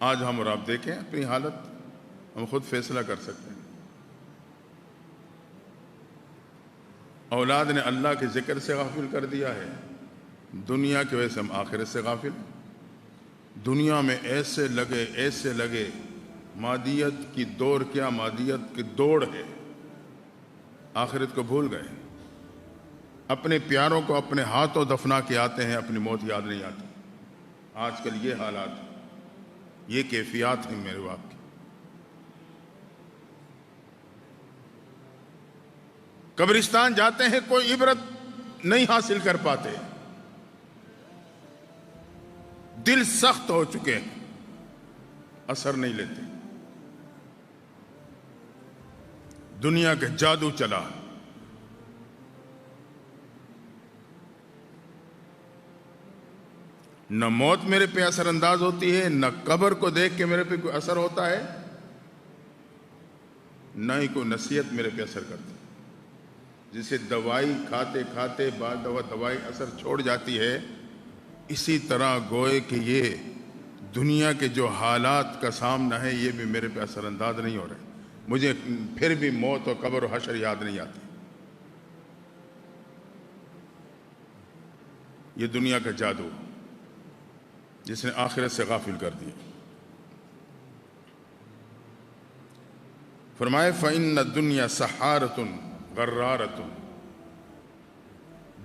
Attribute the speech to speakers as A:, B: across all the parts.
A: آج ہم اور آپ دیکھیں اپنی حالت، ہم خود فیصلہ کر سکتے ہیں۔ اولاد نے اللہ کے ذکر سے غافل کر دیا ہے، دنیا کی وجہ سے ہم آخرت سے غافل ہیں۔ دنیا میں ایسے لگے مادیت کی دوڑ، کیا مادیت کی دوڑ ہے، آخرت کو بھول گئے۔ اپنے پیاروں کو اپنے ہاتھوں دفنا کے آتے ہیں، اپنی موت یاد نہیں آتی۔ آج کل یہ حالات، یہ کیفیات ہیں میرے باپ کی۔ قبرستان جاتے ہیں، کوئی عبرت نہیں حاصل کر پاتے، دل سخت ہو چکے ہیں، اثر نہیں لیتے۔ دنیا کا جادو چلا، نہ موت میرے پہ اثر انداز ہوتی ہے، نہ قبر کو دیکھ کے میرے پہ کوئی اثر ہوتا ہے، نہ ہی کوئی نصیحت میرے پہ اثر کرتی ہے۔ جسے دوائی کھاتے کھاتے بعد دوائی اثر چھوڑ جاتی ہے، اسی طرح گوئے کہ یہ دنیا کے جو حالات کا سامنا ہے یہ بھی میرے پہ اثر انداز نہیں ہو رہے، مجھے پھر بھی موت اور قبر و حشر یاد نہیں آتی۔ یہ دنیا کا جادو جس نے آخرت سے غافل کر دیا۔ فرمائے فَإِنَّ الدُّنْيَا سَحَارَةٌ غَرَّارَةٌ،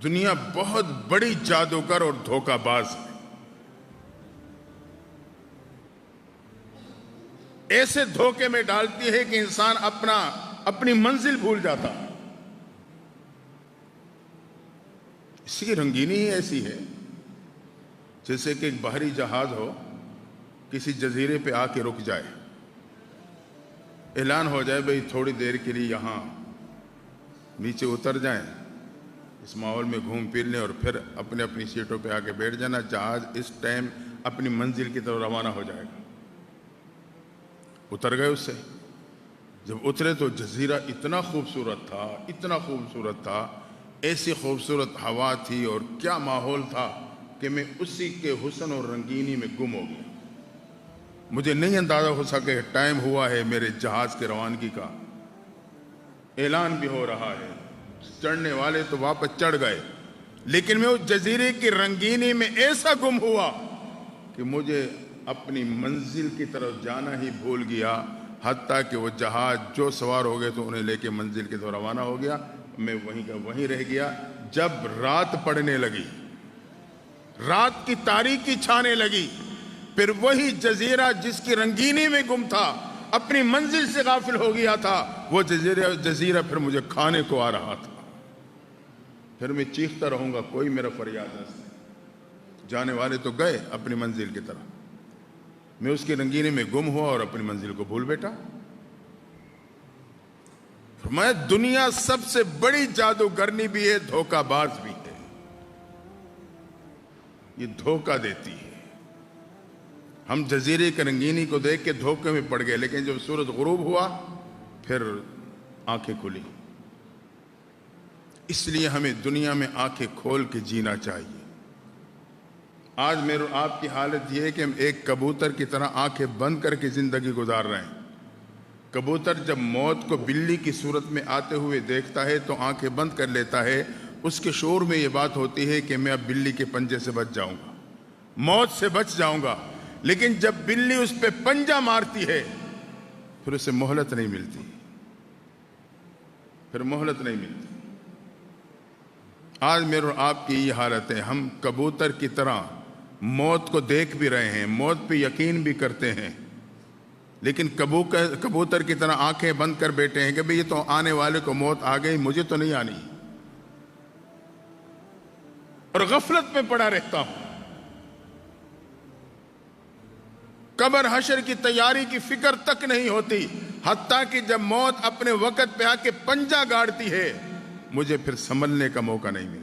A: دنیا بہت بڑی جادوگر اور دھوکہ باز ہے۔ ایسے دھوکے میں ڈالتی ہے کہ انسان اپنی منزل بھول جاتا۔ اس کی رنگینی ہی ایسی ہے جیسے کہ ایک بحری جہاز ہو، کسی جزیرے پہ آ کے رک جائے، اعلان ہو جائے بھئی تھوڑی دیر کے لیے یہاں نیچے اتر جائیں، اس ماحول میں گھوم پھر لیں اور پھر اپنی سیٹوں پہ آ کے بیٹھ جانا، جہاز اس ٹائم اپنی منزل کی طرف روانہ ہو جائے گا۔ اتر گئے اس سے، جب اترے تو جزیرہ اتنا خوبصورت تھا، ایسی خوبصورت ہوا تھی اور کیا ماحول تھا کہ میں اسی کے حسن اور رنگینی میں گم ہو گیا۔ مجھے نہیں اندازہ ہو سکا کہ ٹائم ہوا ہے میرے جہاز کے روانگی کا، اعلان بھی ہو رہا ہے، چڑھنے والے تو واپس چڑھ گئے، لیکن میں اس جزیرے کی رنگینی میں ایسا گم ہوا کہ مجھے اپنی منزل کی طرف جانا ہی بھول گیا، حتیٰ کہ وہ جہاز جو سوار ہو گئے تو انہیں لے کے منزل کی طرف روانہ ہو گیا، میں وہیں کا وہیں رہ گیا۔ جب رات پڑنے لگی، رات کی تاریکی چھانے لگی، پھر وہی جزیرہ جس کی رنگینی میں گم تھا، اپنی منزل سے غافل ہو گیا تھا، وہ جزیرہ پھر مجھے کھانے کو آ رہا تھا۔ پھر میں چیختا رہوں گا، کوئی میرا فریاد نہ سنے۔ جانے والے تو گئے اپنی منزل کی طرف، میں اس کی رنگینی میں گم ہوا اور اپنی منزل کو بھول بیٹھا۔ فرمایا دنیا سب سے بڑی جادوگرنی بھی ہے، دھوکہ باز بھی ہے، یہ دھوکہ دیتی ہے۔ ہم جزیرے کی رنگینی کو دیکھ کے دھوکے میں پڑ گئے، لیکن جب سورج غروب ہوا پھر آنکھیں کھلی۔ اس لیے ہمیں دنیا میں آنکھیں کھول کے جینا چاہیے۔ آج میرے آپ کی حالت یہ ہے کہ ہم ایک کبوتر کی طرح آنکھیں بند کر کے زندگی گزار رہے ہیں۔ کبوتر جب موت کو بلی کی صورت میں آتے ہوئے دیکھتا ہے تو آنکھیں بند کر لیتا ہے، اس کے شعور میں یہ بات ہوتی ہے کہ میں اب بلی کے پنجے سے بچ جاؤں گا، موت سے بچ جاؤں گا، لیکن جب بلی اس پہ پنجہ مارتی ہے پھر اسے مہلت نہیں ملتی، آج میرے اور آپ کی یہ حالت ہے، ہم کبوتر کی طرح موت کو دیکھ بھی رہے ہیں، موت پہ یقین بھی کرتے ہیں، لیکن کبوتر کی طرح آنکھیں بند کر بیٹھے ہیں کہ بھئی یہ تو آنے والے کو موت آ گئی، مجھے تو نہیں آنی، اور غفلت میں پڑا رہتا ہوں۔ قبر حشر کی تیاری کی فکر تک نہیں ہوتی، حتیٰ کہ جب موت اپنے وقت پہ آ کے پنجہ گاڑتی ہے مجھے پھر سنبھلنے کا موقع نہیں ملتا۔